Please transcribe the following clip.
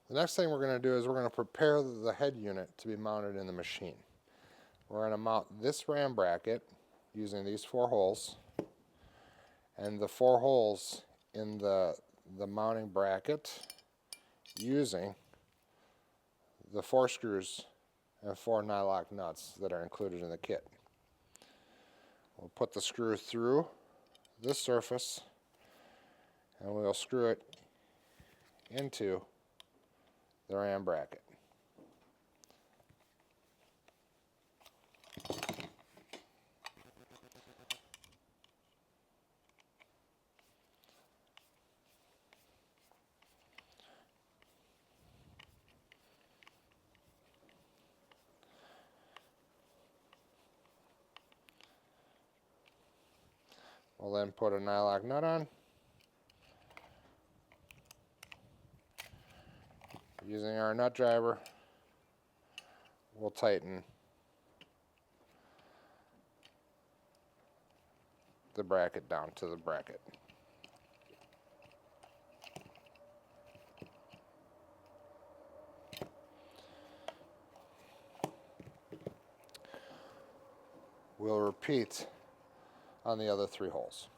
The next thing we're going to do is we're going to prepare the head unit to be mounted in the machine. We're going to mount this ram bracket using these 4 holes, and the 4 holes in the mounting bracket using the 4 screws and 4 nylock nuts that are included in the kit. We'll put the screw through this surface and we'll screw it into the ram bracket. We'll then put a nylock nut on. Using our nut driver, we'll tighten the bracket down to the bracket. We'll repeat on the other 3 holes.